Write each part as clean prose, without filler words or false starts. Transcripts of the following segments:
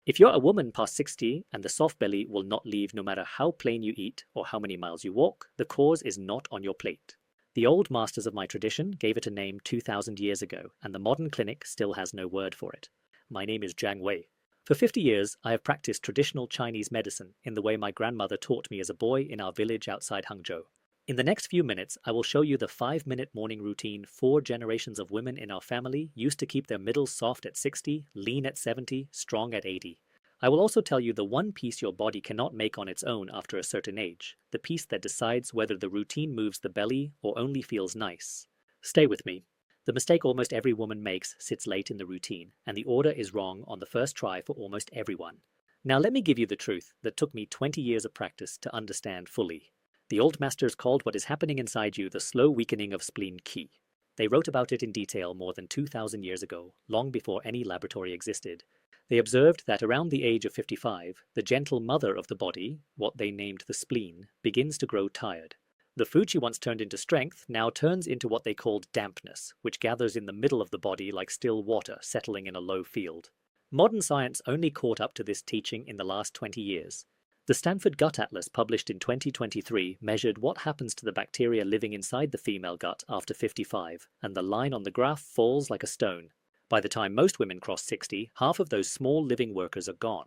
If you're a woman past 60 and the soft belly will not leave no matter how plain you eat or how many miles you walk, the cause is not on your plate. The old masters of my tradition gave it a name 2,000 years ago, and the modern clinic still has no word for it. My name is Jiang Wei. For 50 years, I have practiced traditional Chinese medicine in the way my grandmother taught me as a boy in our village outside Hangzhou. In the next few minutes, I will show you the 5-minute morning routine 4 generations of women in our family used to keep their middles soft at 60, lean at 70, strong at 80. I will also tell you the one piece your body cannot make on its own after a certain age, the piece that decides whether the routine moves the belly or only feels nice. Stay with me. The mistake almost every woman makes sits late in the routine, and the order is wrong on the first try for almost everyone. Now let me give you the truth that took me 20 years of practice to understand fully. The old masters called what is happening inside you the slow weakening of spleen qi. They wrote about it in detail more than 2,000 years ago, long before any laboratory existed. They observed that around the age of 55, the gentle mother of the body, what they named the spleen, begins to grow tired. The food she once turned into strength now turns into what they called dampness, which gathers in the middle of the body like still water settling in a low field. Modern science only caught up to this teaching in the last 20 years. The Stanford Gut Atlas published in 2023 measured what happens to the bacteria living inside the female gut after 55, and the line on the graph falls like a stone. By the time most women cross 60, half of those small living workers are gone.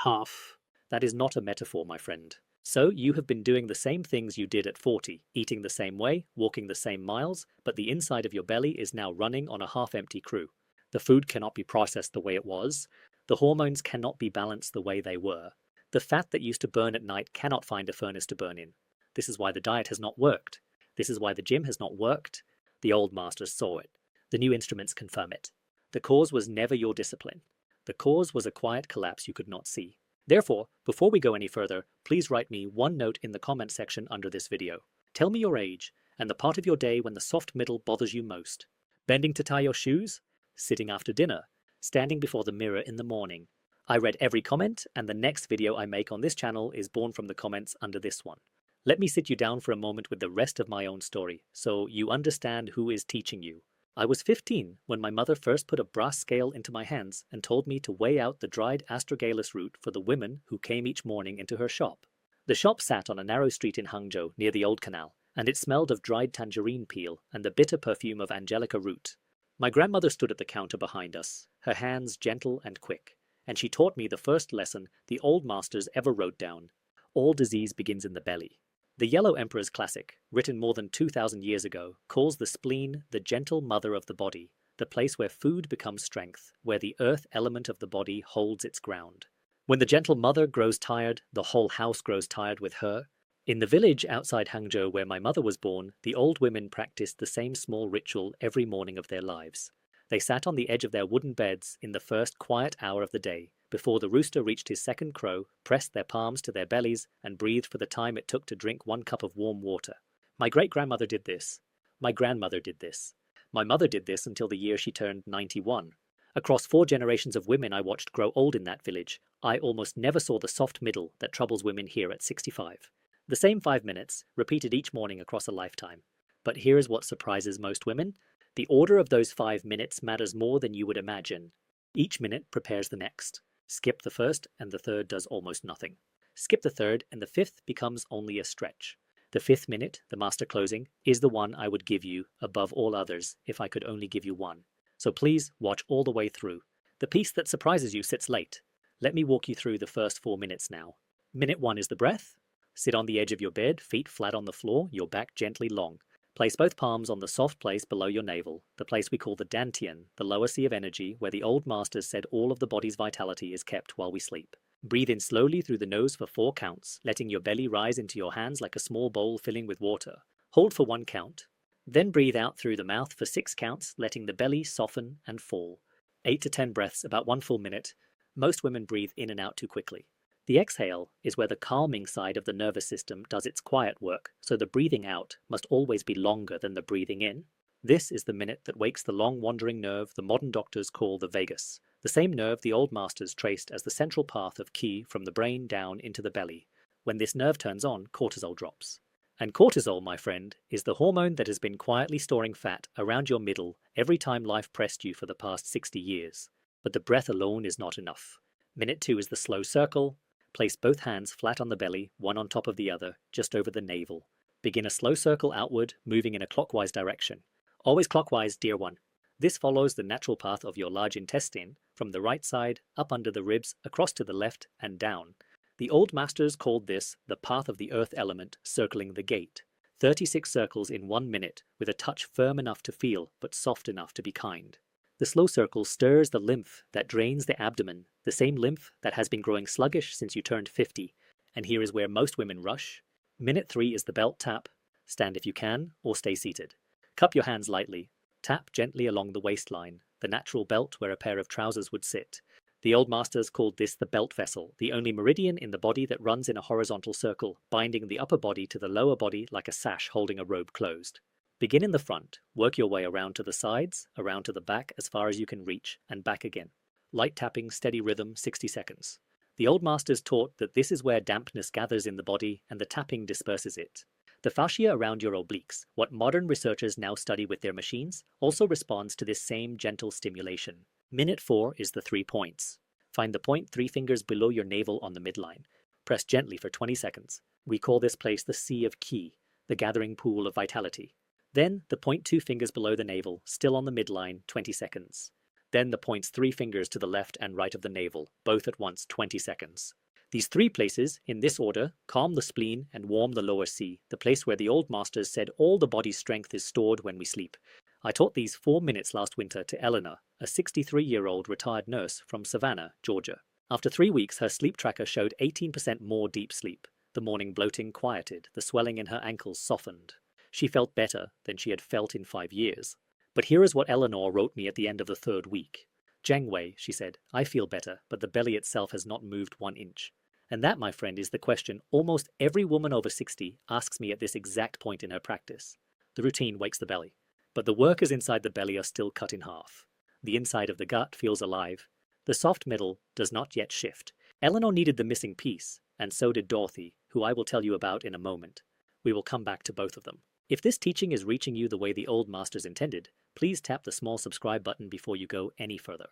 Half. That is not a metaphor, my friend. So you have been doing the same things you did at 40, eating the same way, walking the same miles, but the inside of your belly is now running on a half-empty crew. The food cannot be processed the way it was. The hormones cannot be balanced the way they were. The fat that used to burn at night cannot find a furnace to burn in. This is why the diet has not worked. This is why the gym has not worked. The old masters saw it. The new instruments confirm it. The cause was never your discipline. The cause was a quiet collapse you could not see. Therefore, before we go any further, please write me one note in the comment section under this video. Tell me your age, and the part of your day when the soft middle bothers you most. Bending to tie your shoes? Sitting after dinner? Standing before the mirror in the morning? I read every comment, and the next video I make on this channel is born from the comments under this one. Let me sit you down for a moment with the rest of my own story, so you understand who is teaching you. I was 15 when my mother first put a brass scale into my hands and told me to weigh out the dried astragalus root for the women who came each morning into her shop. The shop sat on a narrow street in Hangzhou near the Old Canal, and it smelled of dried tangerine peel and the bitter perfume of angelica root. My grandmother stood at the counter behind us, her hands gentle and quick, and she taught me the first lesson the old masters ever wrote down. All disease begins in the belly. The Yellow Emperor's classic, written more than 2,000 years ago, calls the spleen the gentle mother of the body, the place where food becomes strength, where the earth element of the body holds its ground. When the gentle mother grows tired, the whole house grows tired with her. In the village outside Hangzhou where my mother was born, the old women practiced the same small ritual every morning of their lives. They sat on the edge of their wooden beds in the first quiet hour of the day, before the rooster reached his second crow, pressed their palms to their bellies, and breathed for the time it took to drink 1 cup of warm water. My great-grandmother did this. My grandmother did this. My mother did this until the year she turned 91. Across 4 generations of women I watched grow old in that village, I almost never saw the soft middle that troubles women here at 65. The same 5 minutes, repeated each morning across a lifetime. But here is what surprises most women. The order of those 5 minutes matters more than you would imagine. Each minute prepares the next. Skip the first, and the third does almost nothing. Skip the third, and the fifth becomes only a stretch. The 5th minute, the master closing, is the one I would give you above all others if I could only give you one. So please watch all the way through. The piece that surprises you sits late. Let me walk you through the first 4 minutes now. Minute 1 is the breath. Sit on the edge of your bed, feet flat on the floor, your back gently long. Place both palms on the soft place below your navel, the place we call the dantian, the lower sea of energy, where the old masters said all of the body's vitality is kept while we sleep. Breathe in slowly through the nose for 4 counts, letting your belly rise into your hands like a small bowl filling with water. Hold for 1 count. Then breathe out through the mouth for 6 counts, letting the belly soften and fall. 8 to 10 breaths, about 1 full minute. Most women breathe in and out too quickly. The exhale is where the calming side of the nervous system does its quiet work, so the breathing out must always be longer than the breathing in. This is the minute that wakes the long-wandering nerve the modern doctors call the vagus, the same nerve the old masters traced as the central path of qi from the brain down into the belly. When this nerve turns on, cortisol drops. And cortisol, my friend, is the hormone that has been quietly storing fat around your middle every time life pressed you for the past 60 years. But the breath alone is not enough. Minute 2 is the slow circle. Place both hands flat on the belly, one on top of the other, just over the navel. Begin a slow circle outward, moving in a clockwise direction. Always clockwise, dear one. This follows the natural path of your large intestine, from the right side, up under the ribs, across to the left, and down. The old masters called this the path of the earth element circling the gate. 36 circles in 1 minute, with a touch firm enough to feel, but soft enough to be kind. The slow circle stirs the lymph that drains the abdomen, the same lymph that has been growing sluggish since you turned 50. And here is where most women rush. Minute 3 is the belt tap. Stand if you can, or stay seated. Cup your hands lightly. Tap gently along the waistline, the natural belt where a pair of trousers would sit. The old masters called this the belt vessel, the only meridian in the body that runs in a horizontal circle, binding the upper body to the lower body like a sash holding a robe closed. Begin in the front, work your way around to the sides, around to the back as far as you can reach, and back again. Light tapping, steady rhythm, 60 seconds. The old masters taught that this is where dampness gathers in the body and the tapping disperses it. The fascia around your obliques, what modern researchers now study with their machines, also responds to this same gentle stimulation. Minute 4 is the 3 points. Find the point 3 fingers below your navel on the midline. Press gently for 20 seconds. We call this place the Sea of Ki, the gathering pool of vitality. Then the point 2 fingers below the navel, still on the midline, 20 seconds. Then the points 3 fingers to the left and right of the navel, both at once, 20 seconds. These 3 places, in this order, calm the spleen and warm the lower sea, the place where the old masters said all the body's strength is stored when we sleep. I taught these 4 minutes last winter to Eleanor, a 63-year-old retired nurse from Savannah, Georgia. After 3 weeks, her sleep tracker showed 18% more deep sleep. The morning bloating quieted, the swelling in her ankles softened. She felt better than she had felt in 5 years. But here is what Eleanor wrote me at the end of the 3rd week. "Zheng Wei," she said, "I feel better, but the belly itself has not moved 1 inch. And that, my friend, is the question almost every woman over 60 asks me at this exact point in her practice. The routine wakes the belly. But the workers inside the belly are still cut in half. The inside of the gut feels alive. The soft middle does not yet shift. Eleanor needed the missing piece, and so did Dorothy, who I will tell you about in a moment. We will come back to both of them. If this teaching is reaching you the way the old masters intended, please tap the small subscribe button before you go any further.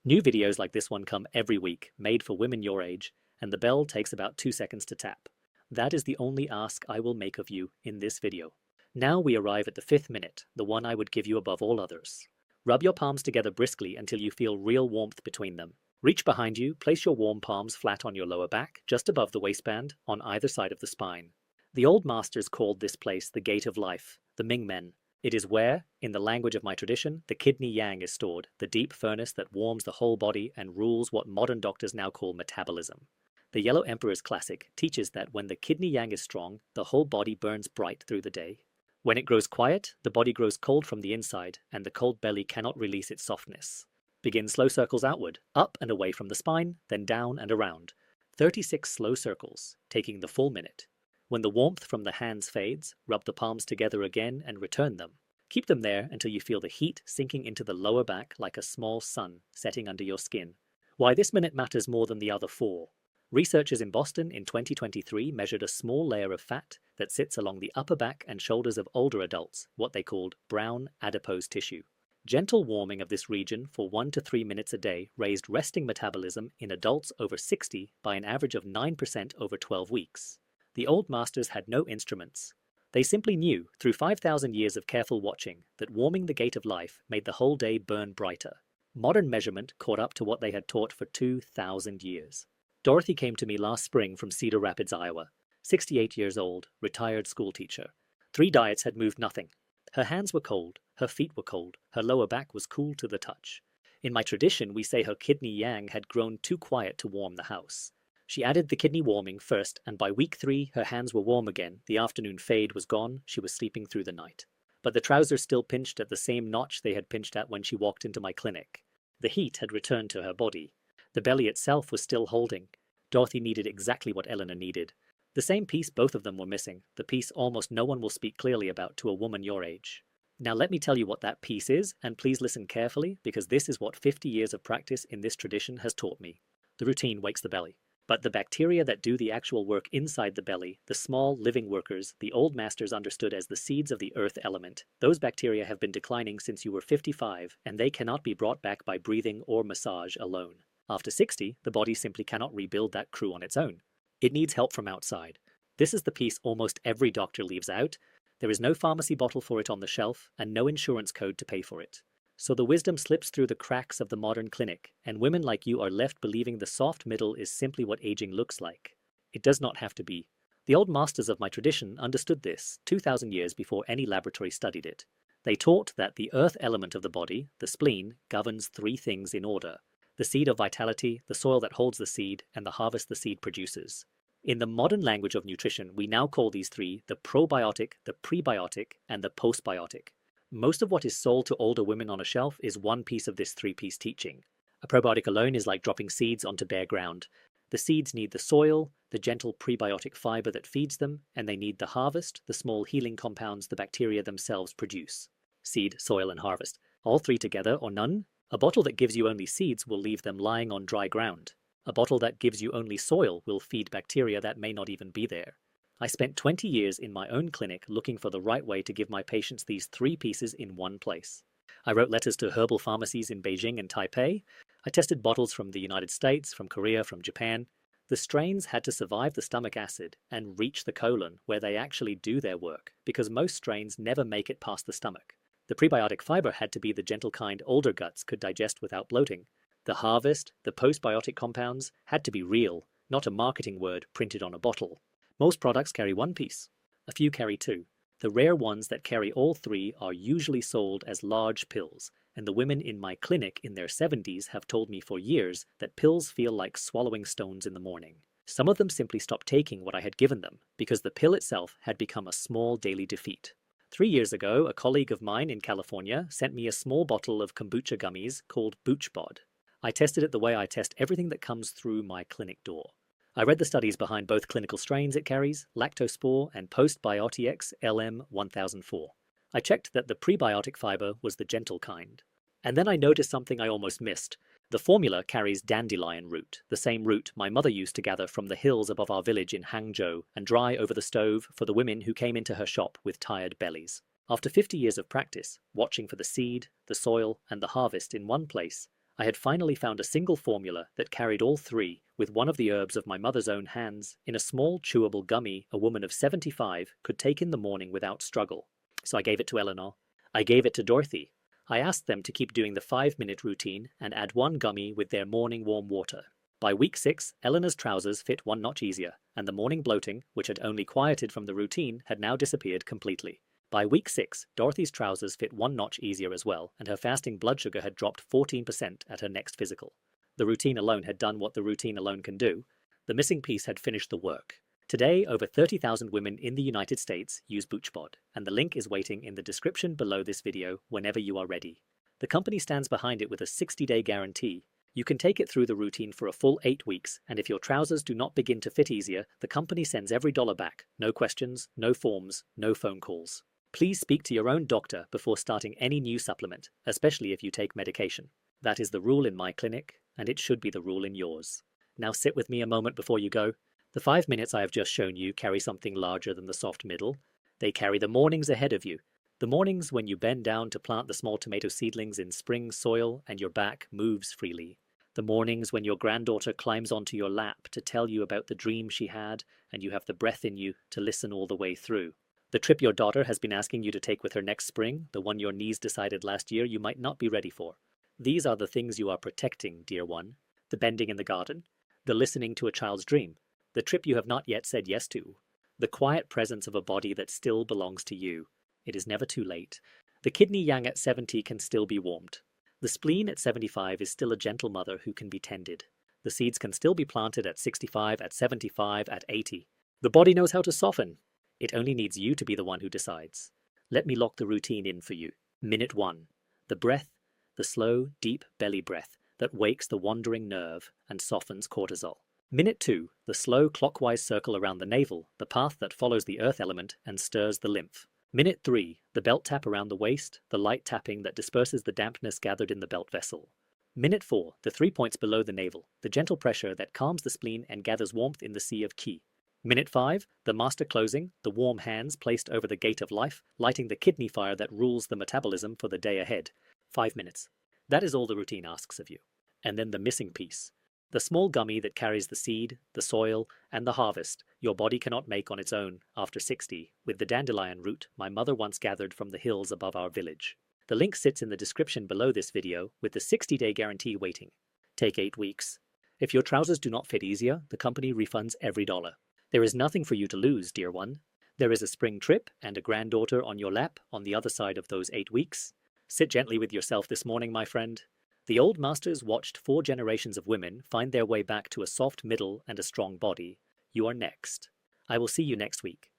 New videos like this one come every week, made for women your age, and the bell takes about 2 seconds to tap. That is the only ask I will make of you in this video. Now we arrive at the 5th minute, the one I would give you above all others. Rub your palms together briskly until you feel real warmth between them. Reach behind you, place your warm palms flat on your lower back, just above the waistband, on either side of the spine. The old masters called this place the Gate of Life, the Ming Men. It is where, in the language of my tradition, the kidney yang is stored, the deep furnace that warms the whole body and rules what modern doctors now call metabolism. The Yellow Emperor's Classic teaches that when the kidney yang is strong, the whole body burns bright through the day. When it grows quiet, the body grows cold from the inside, and the cold belly cannot release its softness. Begin slow circles outward, up and away from the spine, then down and around. 36 slow circles, taking the full minute. When the warmth from the hands fades, rub the palms together again and return them. Keep them there until you feel the heat sinking into the lower back like a small sun setting under your skin. Why this minute matters more than the other 4. Researchers in Boston in 2023 measured a small layer of fat that sits along the upper back and shoulders of older adults, what they called brown adipose tissue. Gentle warming of this region for 1 to 3 minutes a day raised resting metabolism in adults over 60 by an average of 9% over 12 weeks. The old masters had no instruments. They simply knew, through 5,000 years of careful watching, that warming the gate of life made the whole day burn brighter. Modern measurement caught up to what they had taught for 2,000 years. Dorothy came to me last spring from Cedar Rapids, Iowa. 68 years old, retired schoolteacher. 3 diets had moved nothing. Her hands were cold, her feet were cold, her lower back was cool to the touch. In my tradition, we say her kidney yang had grown too quiet to warm the house. She added the kidney warming first, and by week 3, her hands were warm again, the afternoon fade was gone, she was sleeping through the night. But the trousers still pinched at the same notch they had pinched at when she walked into my clinic. The heat had returned to her body. The belly itself was still holding. Dorothy needed exactly what Eleanor needed. The same piece both of them were missing, the piece almost no one will speak clearly about to a woman your age. Now let me tell you what that piece is, and please listen carefully, because this is what 50 years of practice in this tradition has taught me. The routine wakes the belly. But the bacteria that do the actual work inside the belly, the small living workers, the old masters understood as the seeds of the earth element, those bacteria have been declining since you were 55, and they cannot be brought back by breathing or massage alone. After 60, the body simply cannot rebuild that crew on its own. It needs help from outside. This is the piece almost every doctor leaves out. There is no pharmacy bottle for it on the shelf and no insurance code to pay for it. So the wisdom slips through the cracks of the modern clinic, and women like you are left believing the soft middle is simply what aging looks like. It does not have to be. The old masters of my tradition understood this 2,000 years before any laboratory studied it. They taught that the earth element of the body, the spleen, governs three things in order: the seed of vitality, the soil that holds the seed, and the harvest the seed produces. In the modern language of nutrition, we now call these three the probiotic, the prebiotic, and the postbiotic. Most of what is sold to older women on a shelf is one piece of this three-piece teaching. A probiotic alone is like dropping seeds onto bare ground. The seeds need the soil, the gentle prebiotic fiber that feeds them, and they need the harvest, the small healing compounds the bacteria themselves produce. Seed, soil, and harvest. All three together or none? A bottle that gives you only seeds will leave them lying on dry ground. A bottle that gives you only soil will feed bacteria that may not even be there. I spent 20 years in my own clinic looking for the right way to give my patients these three pieces in one place. I wrote letters to herbal pharmacies in Beijing and Taipei. I tested bottles from the United States, from Korea, from Japan. The strains had to survive the stomach acid and reach the colon, where they actually do their work, because most strains never make it past the stomach. The prebiotic fiber had to be the gentle kind older guts could digest without bloating. The harvest, the postbiotic compounds, had to be real, not a marketing word printed on a bottle. Most products carry one piece. A few carry two. The rare ones that carry all three are usually sold as large pills, and the women in my clinic in their 70s have told me for years that pills feel like swallowing stones in the morning. Some of them simply stopped taking what I had given them because the pill itself had become a small daily defeat. 3 years ago, a colleague of mine in California sent me a small bottle of kombucha gummies called Boochbod. I tested it the way I test everything that comes through my clinic door. I read the studies behind both clinical strains it carries, Lactospore and Postbiotics LM1004. I checked that the prebiotic fiber was the gentle kind. And then I noticed something I almost missed. The formula carries dandelion root, the same root my mother used to gather from the hills above our village in Hangzhou and dry over the stove for the women who came into her shop with tired bellies. After 50 years of practice, watching for the seed, the soil, and the harvest in one place, I had finally found a single formula that carried all three with one of the herbs of my mother's own hands in a small chewable gummy a woman of 75 could take in the morning without struggle. So I gave it to Eleanor. I gave it to Dorothy. I asked them to keep doing the 5-minute routine and add one gummy with their morning warm water. By week 6, Eleanor's trousers fit one notch easier, and the morning bloating, which had only quieted from the routine, had now disappeared completely. By week 6, Dorothy's trousers fit one notch easier as well, and her fasting blood sugar had dropped 14% at her next physical. The routine alone had done what the routine alone can do. The missing piece had finished the work. Today, over 30,000 women in the United States use Boochbod, and the link is waiting in the description below this video whenever you are ready. The company stands behind it with a 60-day guarantee. You can take it through the routine for a full 8 weeks, and if your trousers do not begin to fit easier, the company sends every dollar back. No questions, no forms, no phone calls. Please speak to your own doctor before starting any new supplement, especially if you take medication. That is the rule in my clinic, and it should be the rule in yours. Now sit with me a moment before you go. The 5 minutes I have just shown you carry something larger than the soft middle. They carry the mornings ahead of you. The mornings when you bend down to plant the small tomato seedlings in spring soil and your back moves freely. The mornings when your granddaughter climbs onto your lap to tell you about the dream she had and you have the breath in you to listen all the way through. The trip your daughter has been asking you to take with her next spring, the one your knees decided last year you might not be ready for. These are the things you are protecting, dear one. The bending in the garden, the listening to a child's dream, the trip you have not yet said yes to, the quiet presence of a body that still belongs to you. It is never too late. The kidney yang at 70 can still be warmed. The spleen at 75 is still a gentle mother who can be tended. The seeds can still be planted at 65, at 75, at 80. The body knows how to soften. It only needs you to be the one who decides. Let me lock the routine in for you. Minute 1. The breath, the slow, deep belly breath that wakes the wandering nerve and softens cortisol. Minute 2. The slow clockwise circle around the navel, the path that follows the earth element and stirs the lymph. Minute 3. The belt tap around the waist, the light tapping that disperses the dampness gathered in the belt vessel. Minute 4. The 3 points below the navel, the gentle pressure that calms the spleen and gathers warmth in the sea of qi. Minute 5. The master closing, the warm hands placed over the gate of life, lighting the kidney fire that rules the metabolism for the day ahead. 5 minutes. That is all the routine asks of you. And then the missing piece. The small gummy that carries the seed, the soil, and the harvest your body cannot make on its own after 60 with the dandelion root my mother once gathered from the hills above our village. The link sits in the description below this video with the 60-day guarantee waiting. Take 8 weeks. If your trousers do not fit easier, the company refunds every dollar. There is nothing for you to lose, dear one. There is a spring trip and a granddaughter on your lap on the other side of those 8 weeks. Sit gently with yourself this morning, my friend. The old masters watched 4 generations of women find their way back to a soft middle and a strong body. You are next. I will see you next week.